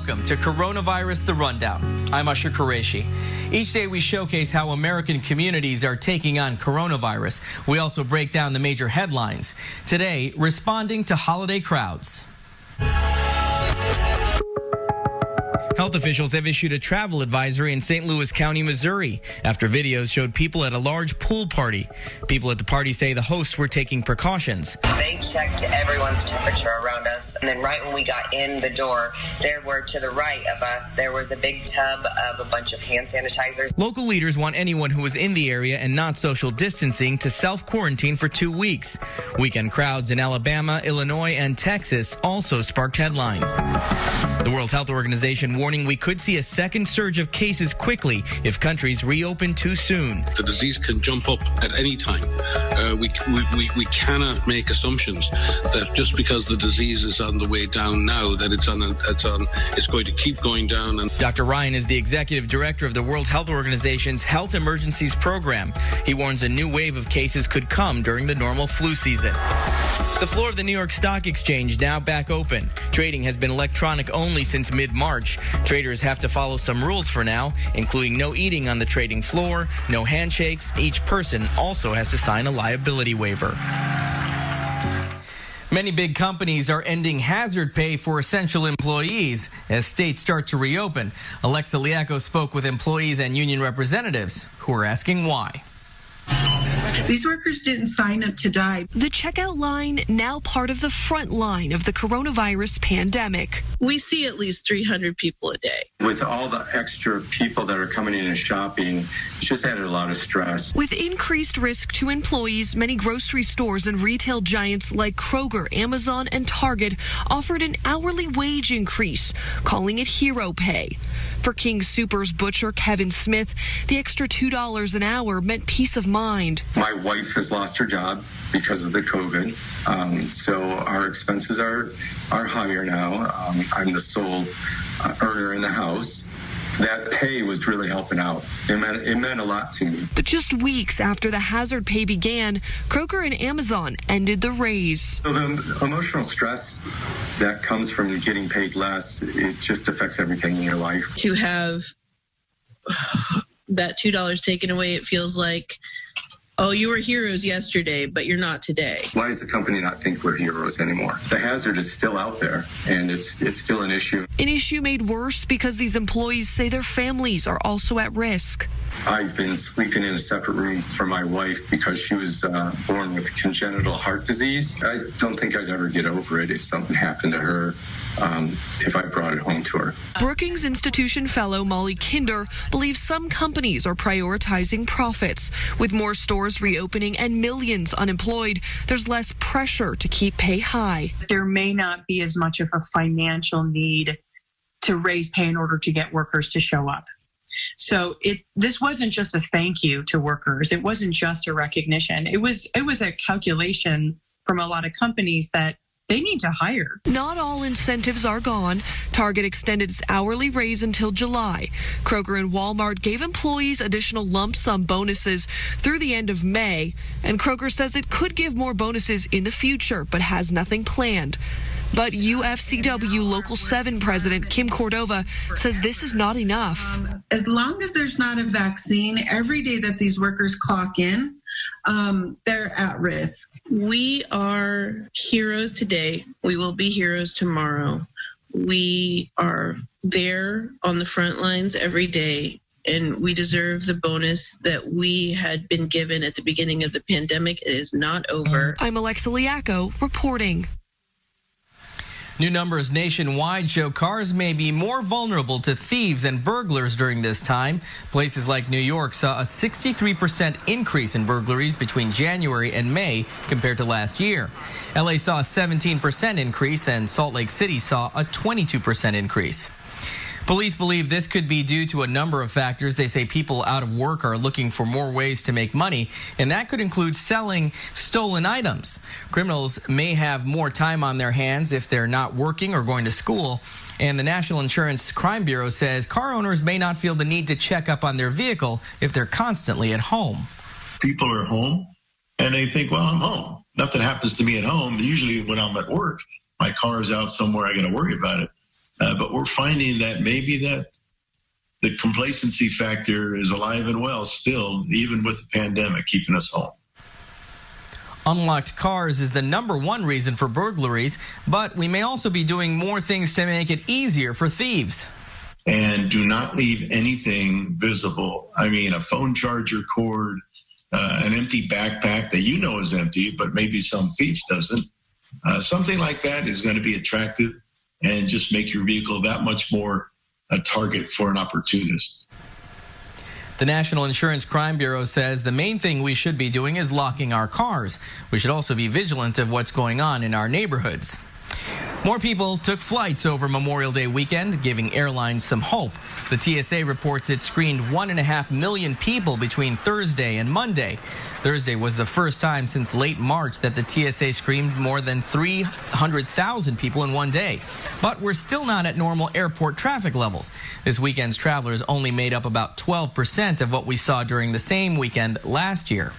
Welcome to Coronavirus The Rundown. I'm Usher Qureshi. Each day we showcase how American communities are taking on coronavirus. We also break down the major headlines. Today, responding to holiday crowds. Health officials have issued a travel advisory in St. Louis County, Missouri, after videos showed people at a large pool party. People at the party say the hosts were taking precautions. They checked everyone's temperature around us, and then right when we got in the door, there were, to the right of us, there was a big tub of a bunch of hand sanitizers. Local leaders want anyone who was in the area and not social distancing to self-quarantine for 2 weeks. Weekend crowds in Alabama, Illinois, and Texas also sparked headlines. The World Health Organization warning we could see a second surge of cases quickly if countries reopen too soon. The disease can jump up at any time. We cannot make assumptions that just because the disease is on the way down now, that it's going to keep going down. And Dr. Ryan is the executive director of the World Health Organization's Health Emergencies Program. He warns a new wave of cases could come during the normal flu season. The floor of the New York Stock Exchange now back open. Trading has been electronic only since mid-March. Traders have to follow some rules for now, including no eating on the trading floor, no handshakes. Each person also has to sign a liability waiver. Many big companies are ending hazard pay for essential employees as states start to reopen. Alexa Liaco spoke with employees and union representatives who are asking why. These workers didn't sign up to die. The checkout line now part of the front line of the coronavirus pandemic. We see at least 300 people a day. With all the extra people that are coming in and shopping, it's just added a lot of stress. With increased risk to employees, many grocery stores and retail giants like Kroger, Amazon, and Target offered an hourly wage increase, calling it hero pay. For King Soopers butcher Kevin Smith, the extra $2 an hour meant peace of mind. My wife has lost her job because of the COVID, so our expenses are higher now. I'm the sole earner in the house. That pay was really helping out. It meant a lot to me. But just weeks after the hazard pay began, Kroger and Amazon ended the raise. So the emotional stress that comes from getting paid less, it just affects everything in your life. To have that $2 taken away, it feels like, oh, you were heroes yesterday, but you're not today. Why does the company not think we're heroes anymore? The hazard is still out there, and it's still an issue. An issue made worse because these employees say their families are also at risk. I've been sleeping in a separate room from my wife because she was born with congenital heart disease. I don't think I'd ever get over it if something happened to her, if I brought it home to her. Brookings Institution fellow Molly Kinder believes some companies are prioritizing profits. With more stores reopening and millions unemployed, there's less pressure to keep pay high. There may not be as much of a financial need to raise pay in order to get workers to show up. So this wasn't just a thank you to workers. It wasn't just a recognition. It was a calculation from a lot of companies that they need to hire. Not all incentives are gone. Target extended its hourly raise until July. Kroger and Walmart gave employees additional lump sum bonuses through the end of May. And Kroger says it could give more bonuses in the future, but has nothing planned. But UFCW Local 7 President Kim Cordova says this is not enough. As long as there's not a vaccine, every day that these workers clock in, they're at risk. We are heroes today. We will be heroes tomorrow. We are there on the front lines every day, and we deserve the bonus that we had been given at the beginning of the pandemic. It is not over. I'm Alexa Liaco reporting. New numbers nationwide show cars may be more vulnerable to thieves and burglars during this time. Places like New York saw a 63% increase in burglaries between January and May compared to last year. LA saw a 17% increase, and Salt Lake City saw a 22% increase. Police believe this could be due to a number of factors. They say people out of work are looking for more ways to make money, and that could include selling stolen items. Criminals may have more time on their hands if they're not working or going to school. And the National Insurance Crime Bureau says car owners may not feel the need to check up on their vehicle if they're constantly at home. People are home, and they think, well, I'm home. Nothing happens to me at home. Usually when I'm at work, my car is out somewhere. I got to worry about it. But we're finding that maybe that the complacency factor is alive and well still, even with the pandemic keeping us home. Unlocked cars is the #1 reason for burglaries, but we may also be doing more things to make it easier for thieves. And do not leave anything visible. I mean, a phone charger cord, an empty backpack that you know is empty, but maybe some thief doesn't. Something like that is going to be attractive and just make your vehicle that much more a target for an opportunist. The National Insurance Crime Bureau says the main thing we should be doing is locking our cars. We should also be vigilant of what's going on in our neighborhoods. More people took flights over Memorial Day weekend, giving airlines some hope. The TSA reports it screened 1.5 million people between Thursday and Monday. Thursday was the first time since late March that the TSA screened more than 300,000 people in one day. But we're still not at normal airport traffic levels. This weekend's travelers only made up about 12% of what we saw during the same weekend last year.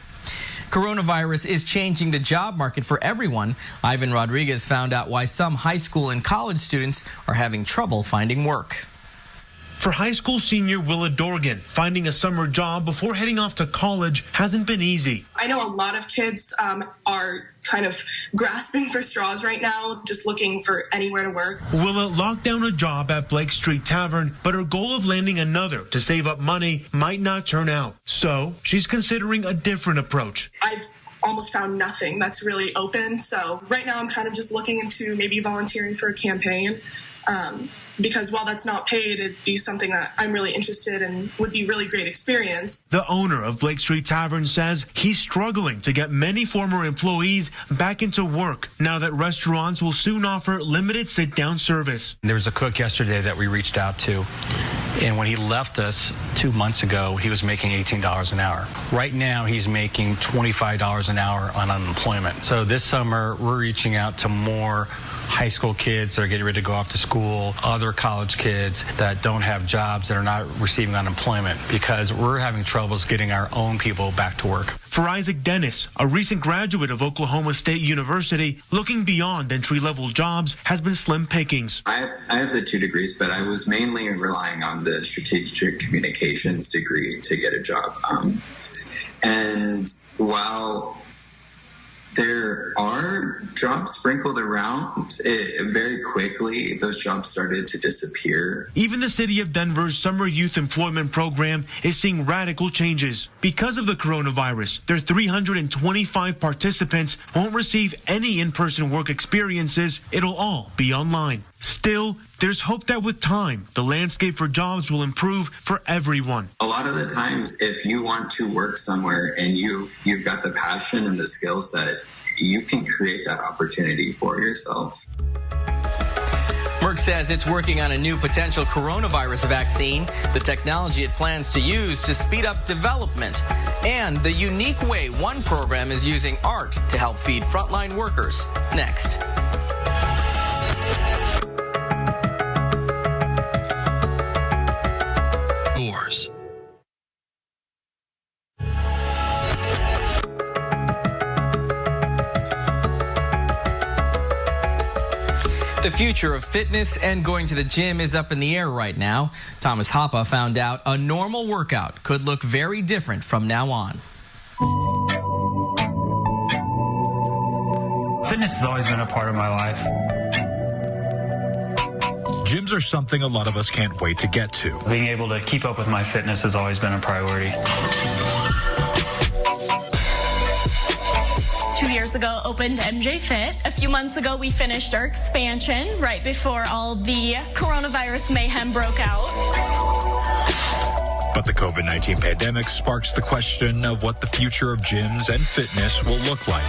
Coronavirus is changing the job market for everyone. Ivan Rodriguez found out why some high school and college students are having trouble finding work. For high school senior Willa Dorgan, finding a summer job before heading off to college hasn't been easy. I know a lot of kids are kind of grasping for straws right now, just looking for anywhere to work. Willa locked down a job at Blake Street Tavern, but her goal of landing another to save up money might not turn out. So she's considering a different approach. I've almost found nothing that's really open. So right now I'm kind of just looking into maybe volunteering for a campaign. Because while that's not paid, it'd be something that I'm really interested in, would be really great experience. The owner of Blake Street Tavern says he's struggling to get many former employees back into work now that restaurants will soon offer limited sit-down service. There was a cook yesterday that we reached out to, and when he left us 2 months ago, he was making $18 an hour. Right now, he's making $25 an hour on unemployment. So this summer, we're reaching out to more high school kids that are getting ready to go off to school, other college kids that don't have jobs, that are not receiving unemployment, because we're having troubles getting our own people back to work. For Isaac Dennis, a recent graduate of Oklahoma State University, looking beyond entry-level jobs has been slim pickings. I have the 2 degrees, but I was mainly relying on the strategic communications degree to get a job. And while there are jobs sprinkled around, very quickly those jobs started to disappear. Even the city of Denver's summer youth employment program is seeing radical changes. Because of the coronavirus, their 325 participants won't receive any in-person work experiences. It'll all be online. Still, there's hope that with time, the landscape for jobs will improve for everyone. A lot of the times, if you want to work somewhere and you've got the passion and the skill set, you can create that opportunity for yourself. Merck says it's working on a new potential coronavirus vaccine, the technology it plans to use to speed up development, and the unique way one program is using art to help feed frontline workers. Next. Wars. The future of fitness and going to the gym is up in the air right now. Thomas Hoppe found out a normal workout could look very different from now on. Fitness has always been a part of my life. Gyms are something a lot of us can't wait to get to. Being able to keep up with my fitness has always been a priority. 2 years ago, opened MJ Fit. A few months ago, we finished our expansion right before all the coronavirus mayhem broke out. But the COVID-19 pandemic sparks the question of what the future of gyms and fitness will look like.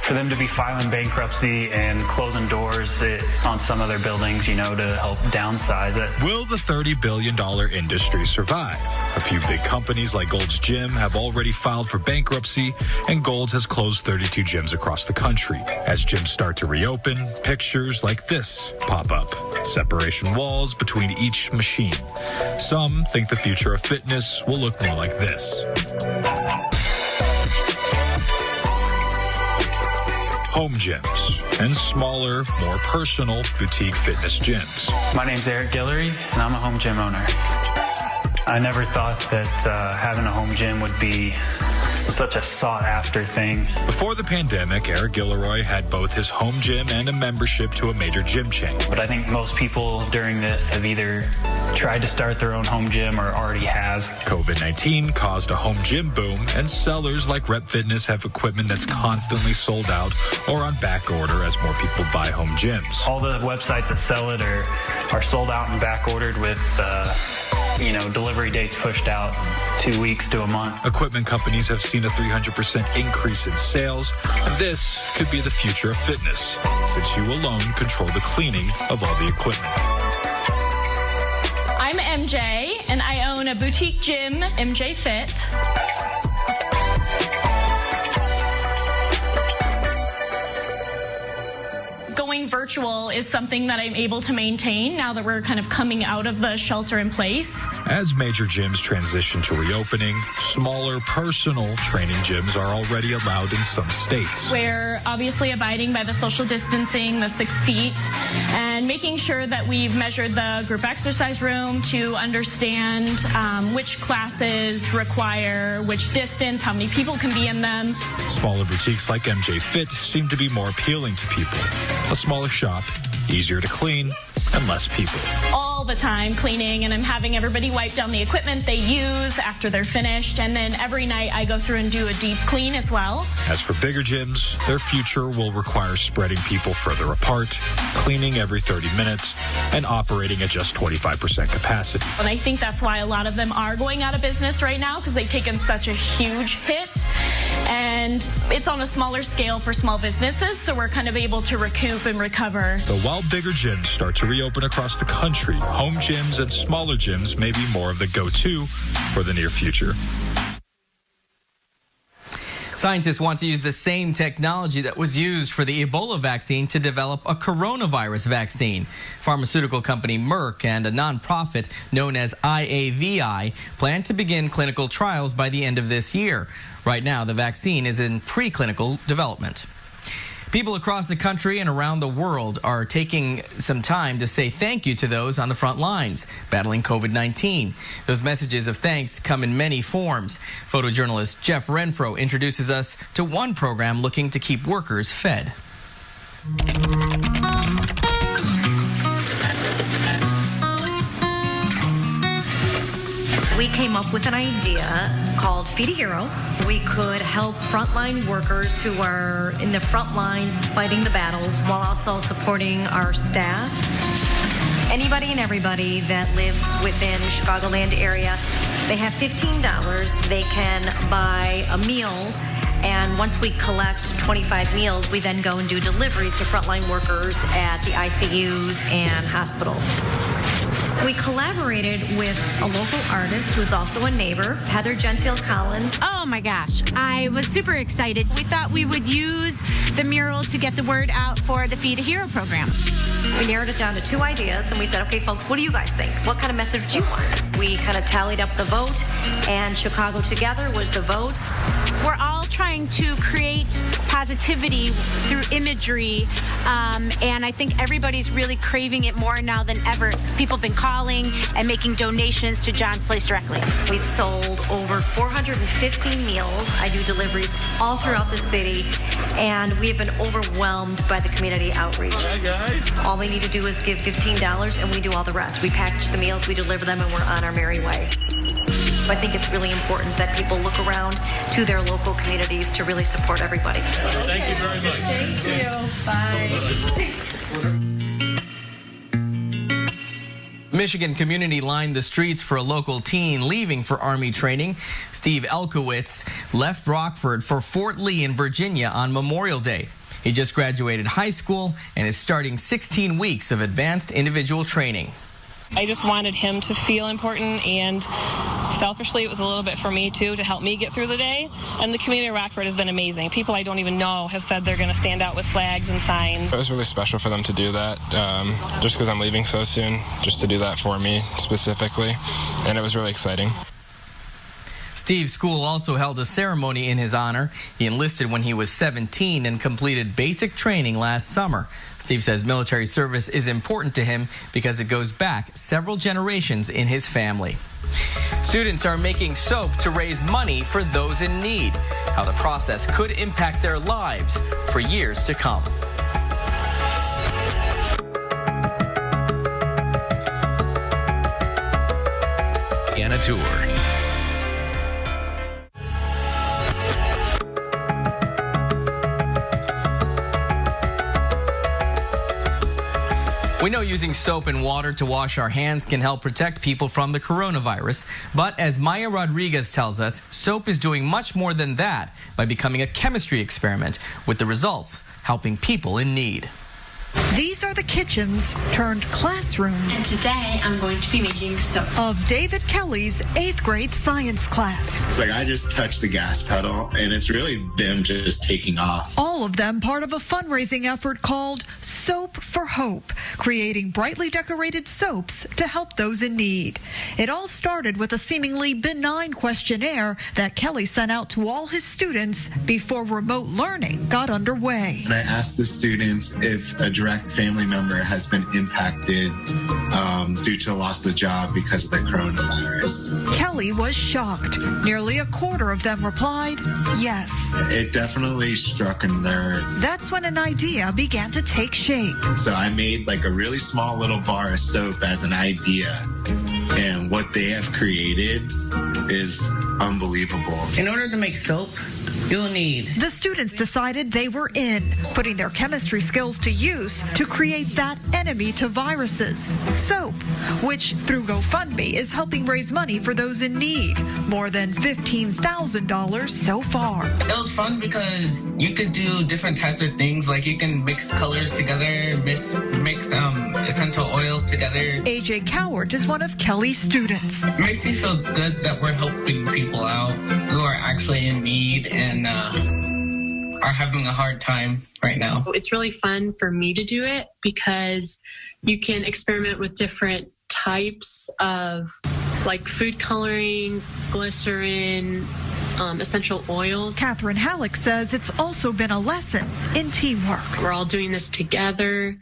For them to be filing bankruptcy and closing doors on some of their buildings, to help downsize it. Will the $30 billion industry survive? A few big companies like Gold's Gym have already filed for bankruptcy, and Gold's has closed 32 gyms across the country. As gyms start to reopen, pictures like this pop up. Separation walls between each machine. Some think the future of fitness will look more like this. Home gyms. and smaller, more personal boutique fitness gyms. My name's Eric Guillory, and I'm a home gym owner. I never thought that having a home gym would be such a sought-after thing. Before the pandemic, Eric Guillory had both his home gym and a membership to a major gym chain. But I think most people during this have either tried to start their own home gym or already have. COVID-19 caused a home gym boom, and sellers like Rep Fitness have equipment that's constantly sold out or on back order as more people buy home gyms. All the websites that sell it are sold out and back ordered with delivery dates pushed out 2 weeks to a month. Equipment companies have seen a 300% increase in sales, and this could be the future of fitness, since you alone control the cleaning of all the equipment. I'm MJ, and I own a boutique gym, MJ Fit. Going virtual is something that I'm able to maintain now that we're kind of coming out of the shelter in place. As major gyms transition to reopening, smaller personal training gyms are already allowed in some states. We're obviously abiding by the social distancing, the 6 feet, and making sure that we've measured the group exercise room to understand which classes require which distance, how many people can be in them. Smaller boutiques like MJ Fit seem to be more appealing to people. A smaller shop, easier to clean, and less people. All the time cleaning, and I'm having everybody wipe down the equipment they use after they're finished, and then every night I go through and do a deep clean as well. As for bigger gyms, their future will require spreading people further apart, cleaning every 30 minutes, and operating at just 25% capacity. And I think that's why a lot of them are going out of business right now, because they've taken such a huge hit, and it's on a smaller scale for small businesses, so we're kind of able to recoup and recover. But while bigger gyms start to reopen across the country, home gyms and smaller gyms may be more of the go-to for the near future. Scientists want to use the same technology that was used for the Ebola vaccine to develop a coronavirus vaccine. Pharmaceutical company Merck and a nonprofit known as IAVI plan to begin clinical trials by the end of this year. Right now, the vaccine is in preclinical development. People across the country and around the world are taking some time to say thank you to those on the front lines battling COVID-19. Those messages of thanks come in many forms. Photojournalist Jeff Renfro introduces us to one program looking to keep workers fed. We came up with an idea called Fiji Hero. We could help frontline workers who are in the front lines fighting the battles while also supporting our staff. Anybody and everybody that lives within Chicagoland area, they have $15. They can buy a meal, and once we collect 25 meals, we then go and do deliveries to frontline workers at the ICUs and hospitals. We collaborated with a local artist who is also a neighbor, Heather Gentile Collins. Oh my gosh, I was super excited. We thought we would use the mural to get the word out for the Fiji Hero program. We narrowed it down to 2 ideas, and we said, okay, folks, what do you guys think? What kind of message do you want? We kind of tallied up the vote, and Chicago Together was the vote. We're all trying to create positivity through imagery, and I think everybody's really craving it more now than ever. People have been calling and making donations to John's Place directly. We've sold over 450 meals. I do deliveries all throughout the city, and we have been overwhelmed by the community outreach. Hi, guys. All they need to do is give $15, and we do all the rest. We package the meals, we deliver them, and we're on our merry way. So I think it's really important that people look around to their local communities to really support everybody. Thank you very much. Thank you. Bye. Michigan community lined the streets for a local teen leaving for Army training. Steve Elkowitz left Rockford for Fort Lee in Virginia on Memorial Day. He just graduated high school and is starting 16 weeks of advanced individual training. I just wanted him to feel important, and selfishly it was a little bit for me too, to help me get through the day. And the community of Rockford has been amazing. People I don't even know have said they're going to stand out with flags and signs. It was really special for them to do that, just because I'm leaving so soon, just to do that for me specifically, and it was really exciting. Steve's school also held a ceremony in his honor. He enlisted when he was 17 and completed basic training last summer. Steve says military service is important to him because it goes back several generations in his family. Students are making soap to raise money for those in need. How the process could impact their lives for years to come. Indiana Tour. We know using soap and water to wash our hands can help protect people from the coronavirus. But as Maya Rodriguez tells us, soap is doing much more than that by becoming a chemistry experiment, with the results helping people in need. These are the kitchens turned classrooms. And today I'm going to be making soap. Of David Kelly's 8th grade science class. It's like I just touched the gas pedal and it's really them just taking off. All of them part of a fundraising effort called Soap for Hope, creating brightly decorated soaps to help those in need. It all started with a seemingly benign questionnaire that Kelly sent out to all his students before remote learning got underway. And I asked the students if a direct family member has been impacted due to a loss of the job because of the coronavirus. Kelly was shocked. Nearly a quarter of them replied, yes. It definitely struck a nerve. That's when an idea began to take shape. So I made like a really small little bar of soap as an idea. And what they have created is unbelievable. In order to make soap, you'll need. The students decided they were in, putting their chemistry skills to use to create that enemy to viruses, soap, which through GoFundMe is helping raise money for those in need. More than $15,000 so far. It was fun because you could do different types of things, like you can mix colors together, mix essential oils together. AJ Cowart is one of Kelly's students. It makes me feel good that we're helping people out who are actually in need and are having a hard time right now. It's really fun for me to do it because you can experiment with different types of like food coloring, glycerin, essential oils. Catherine Halleck says it's also been a lesson in teamwork. We're all doing this together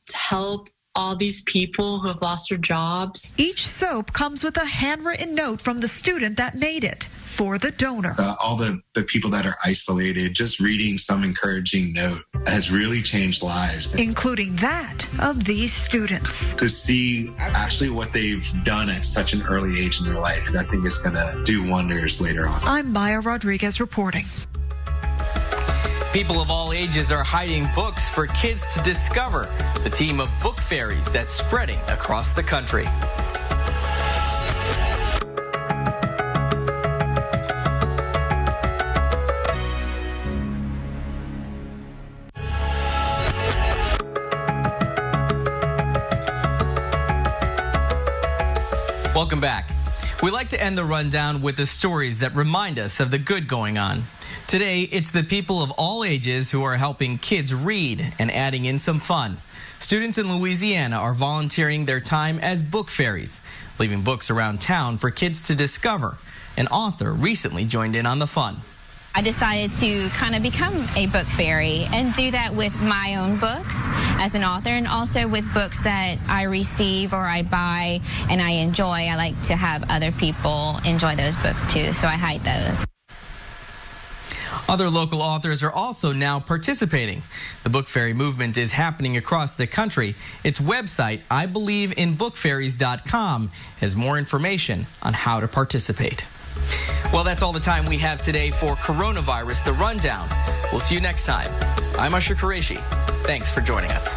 to help all these people who have lost their jobs. Each soap comes with a handwritten note from the student that made it for the donor. All the people that are isolated, just reading some encouraging note has really changed lives. Including that of these students. To see actually what they've done at such an early age in their life, I think is going to do wonders later on. I'm Maya Rodriguez reporting. People of all ages are hiding books for kids to discover. The team of book fairies that's spreading across the country. Welcome back. We like to end the rundown with the stories that remind us of the good going on. Today, it's the people of all ages who are helping kids read and adding in some fun. Students in Louisiana are volunteering their time as book fairies, leaving books around town for kids to discover. An author recently joined in on the fun. I decided to kind of become a book fairy and do that with my own books as an author, and also with books that I receive or I buy and I enjoy. I like to have other people enjoy those books too, so I hide those. Other local authors are also now participating. The Book Fairy movement is happening across the country. Its website, IBelieveInBookFairies.com, has more information on how to participate. Well, that's all the time we have today for Coronavirus, The Rundown. We'll see you next time. I'm Usher Qureshi. Thanks for joining us.